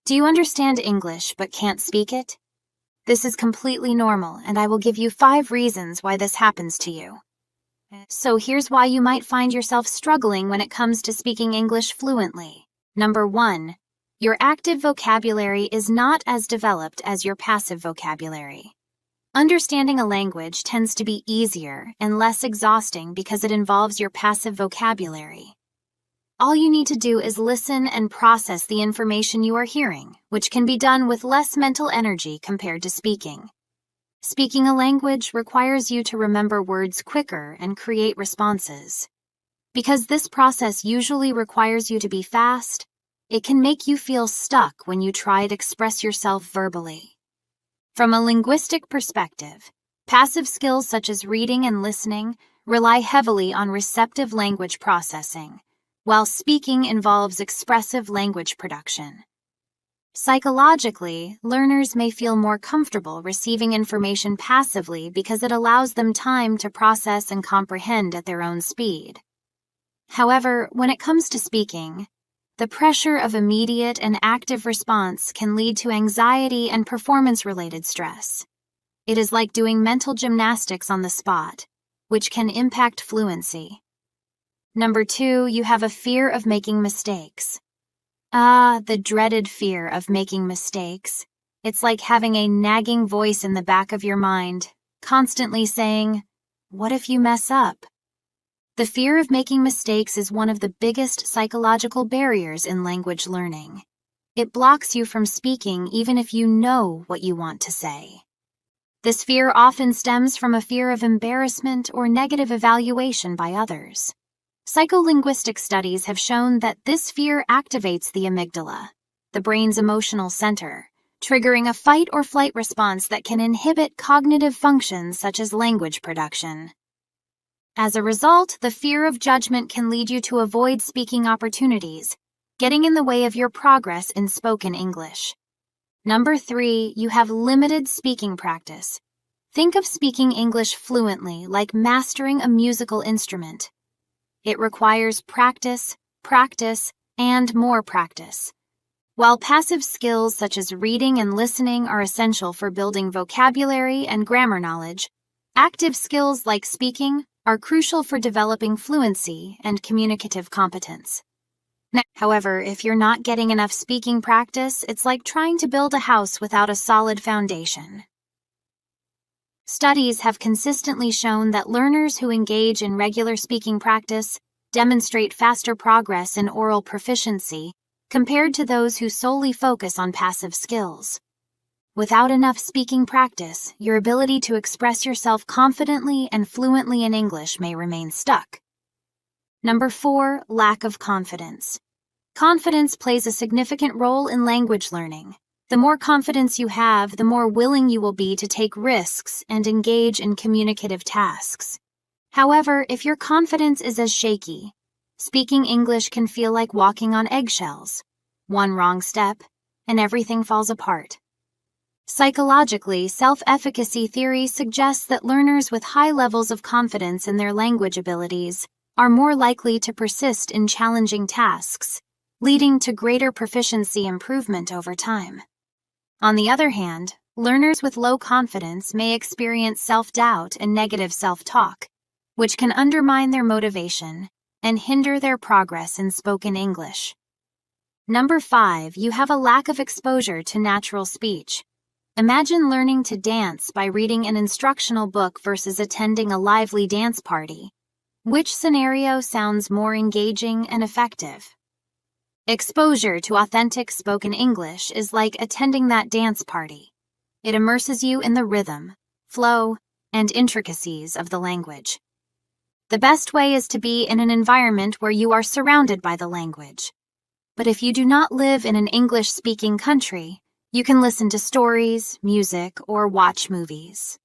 Do you understand English but can't speak it? This is completely normal, and I will give you 5 reasons why this happens to you. So here's why you might find yourself struggling when it comes to speaking English fluently. Number 1. Your active vocabulary is not as developed as your passive vocabulary. Understanding a language tends to be easier and less exhausting because it involves your passive vocabulary. All you need to do is listen and process the information you are hearing, which can be done with less mental energy compared to speaking. Speaking a language requires you to remember words quicker and create responses. Because this process usually requires you to be fast, it can make you feel stuck when you try to express yourself verbally. From a linguistic perspective, passive skills such as reading and listening rely heavily on receptive language processing, while speaking involves expressive language production. Psychologically, learners may feel more comfortable receiving information passively because it allows them time to process and comprehend at their own speed. However, when it comes to speaking, the pressure of immediate and active response can lead to anxiety and performance-related stress. It is like doing mental gymnastics on the spot, which can impact fluency. Number 2, you have a fear of making mistakes. The dreaded fear of making mistakes. It's like having a nagging voice in the back of your mind, constantly saying, "What if you mess up?" The fear of making mistakes is one of the biggest psychological barriers in language learning. It blocks you from speaking even if you know what you want to say. This fear often stems from a fear of embarrassment or negative evaluation by others. Psycholinguistic studies have shown that this fear activates the amygdala, the brain's emotional center, triggering a fight or flight response that can inhibit cognitive functions such as language production. As a result, the fear of judgment can lead you to avoid speaking opportunities, getting in the way of your progress in spoken English. Number 3, you have limited speaking practice. Think of speaking English fluently like mastering a musical instrument. It requires practice, and more practice. While passive skills such as reading and listening are essential for building vocabulary and grammar knowledge, active skills like speaking are crucial for developing fluency and communicative competence. However, if you're not getting enough speaking practice, it's like trying to build a house without a solid foundation. Studies have consistently shown that learners who engage in regular speaking practice demonstrate faster progress in oral proficiency compared to those who solely focus on passive skills. Without enough speaking practice, your ability to express yourself confidently and fluently in English may remain stuck. Number 4, lack of confidence. Confidence plays a significant role in language learning. The more confidence you have, the more willing you will be to take risks and engage in communicative tasks. However, if your confidence is as shaky, speaking English can feel like walking on eggshells. One wrong step, and everything falls apart. Psychologically, self-efficacy theory suggests that learners with high levels of confidence in their language abilities are more likely to persist in challenging tasks, leading to greater proficiency improvement over time. On the other hand, learners with low confidence may experience self-doubt and negative self-talk, which can undermine their motivation and hinder their progress in spoken English. Number 5, you have a lack of exposure to natural speech. Imagine learning to dance by reading an instructional book versus attending a lively dance party. Which scenario sounds more engaging and effective? Exposure to authentic spoken English is like attending that dance party. It immerses you in the rhythm, flow, and intricacies of the language. The best way is to be in an environment where you are surrounded by the language. But if you do not live in an English-speaking country, you can listen to stories, music, or watch movies.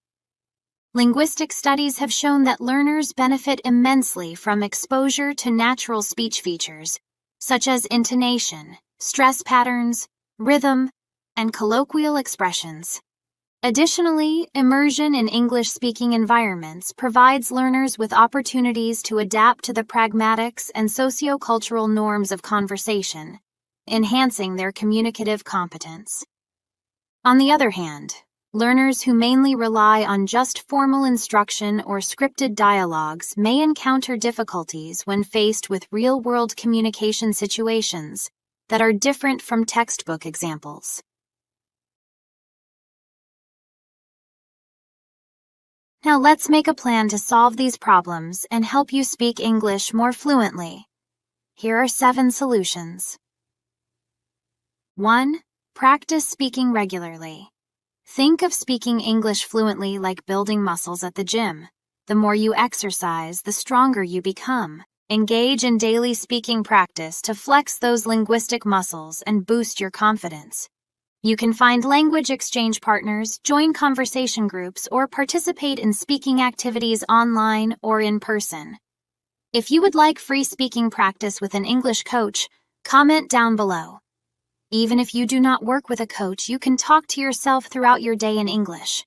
Linguistic studies have shown that learners benefit immensely from exposure to natural speech features, such as intonation, stress patterns, rhythm, and colloquial expressions. Additionally, immersion in English-speaking environments provides learners with opportunities to adapt to the pragmatics and socio-cultural norms of conversation, enhancing their communicative competence. On the other hand, learners who mainly rely on just formal instruction or scripted dialogues may encounter difficulties when faced with real-world communication situations that are different from textbook examples. Now let's make a plan to solve these problems and help you speak English more fluently. Here are 7 solutions. 1. Practice speaking regularly. Think of speaking English fluently like building muscles at the gym. The more you exercise, the stronger you become. Engage in daily speaking practice to flex those linguistic muscles and boost your confidence. You can find language exchange partners, join conversation groups, or participate in speaking activities online or in person. If you would like free speaking practice with an English coach, comment down below. Even if you do not work with a coach, you can talk to yourself throughout your day in English.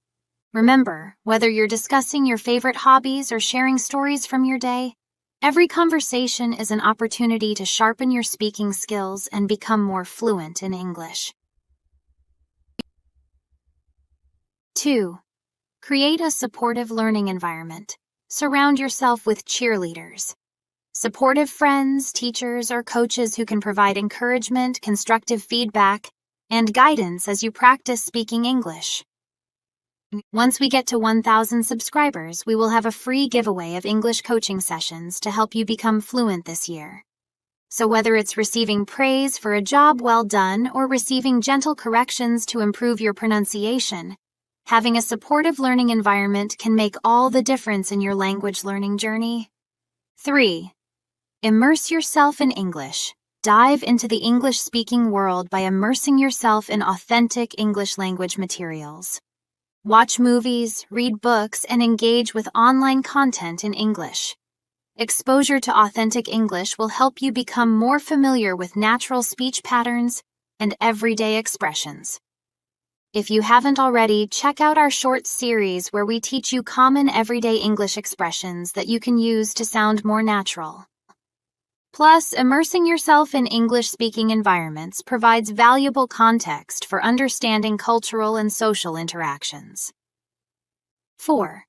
Remember, whether you're discussing your favorite hobbies or sharing stories from your day, every conversation is an opportunity to sharpen your speaking skills and become more fluent in English. 2. Create a supportive learning environment. Surround yourself with cheerleaders. Supportive friends, teachers, or coaches who can provide encouragement, constructive feedback, and guidance as you practice speaking English. Once we get to 1,000 subscribers, we will have a free giveaway of English coaching sessions to help you become fluent this year. So whether it's receiving praise for a job well done or receiving gentle corrections to improve your pronunciation, having a supportive learning environment can make all the difference in your language learning journey. 3. Immerse yourself in English. Dive into the English-speaking world by immersing yourself in authentic English language materials. Watch movies, read books, and engage with online content in English. Exposure to authentic English will help you become more familiar with natural speech patterns and everyday expressions. If you haven't already, check out our short series where we teach you common everyday English expressions that you can use to sound more natural. Plus, immersing yourself in English-speaking environments provides valuable context for understanding cultural and social interactions. 4.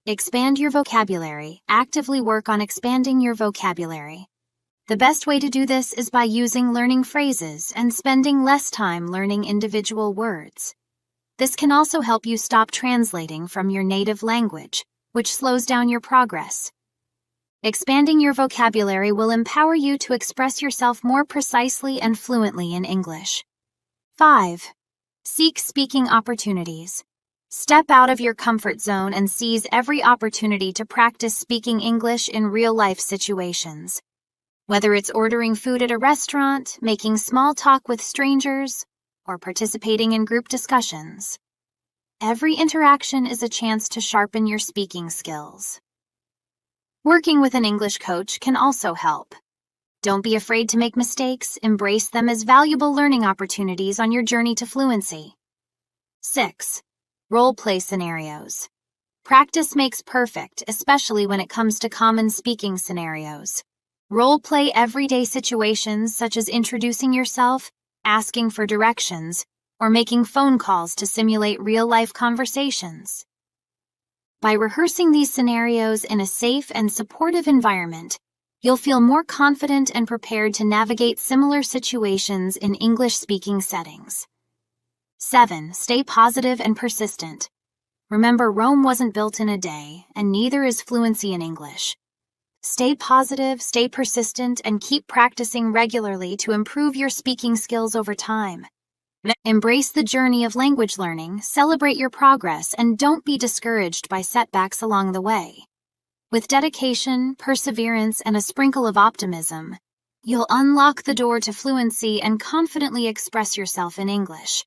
Expand your vocabulary. Actively work on expanding your vocabulary. The best way to do this is by using learning phrases and spending less time learning individual words. This can also help you stop translating from your native language, which slows down your progress. Expanding your vocabulary will empower you to express yourself more precisely and fluently in English. 5. Seek speaking opportunities. Step out of your comfort zone and seize every opportunity to practice speaking English in real-life situations. Whether it's ordering food at a restaurant, making small talk with strangers, or participating in group discussions. Every interaction is a chance to sharpen your speaking skills. Working with an English coach can also help. Don't be afraid to make mistakes. Embrace them as valuable learning opportunities on your journey to fluency. 6. Role-play scenarios. Practice makes perfect, especially when it comes to common speaking scenarios. Role-play everyday situations such as introducing yourself, asking for directions, or making phone calls to simulate real-life conversations. By rehearsing these scenarios in a safe and supportive environment, you'll feel more confident and prepared to navigate similar situations in English-speaking settings. 7. Stay positive and persistent. Remember, Rome wasn't built in a day, and neither is fluency in English. Stay positive, stay persistent, and keep practicing regularly to improve your speaking skills over time. Embrace the journey of language learning, celebrate your progress, and don't be discouraged by setbacks along the way. With dedication, perseverance, and a sprinkle of optimism, you'll unlock the door to fluency and confidently express yourself in English.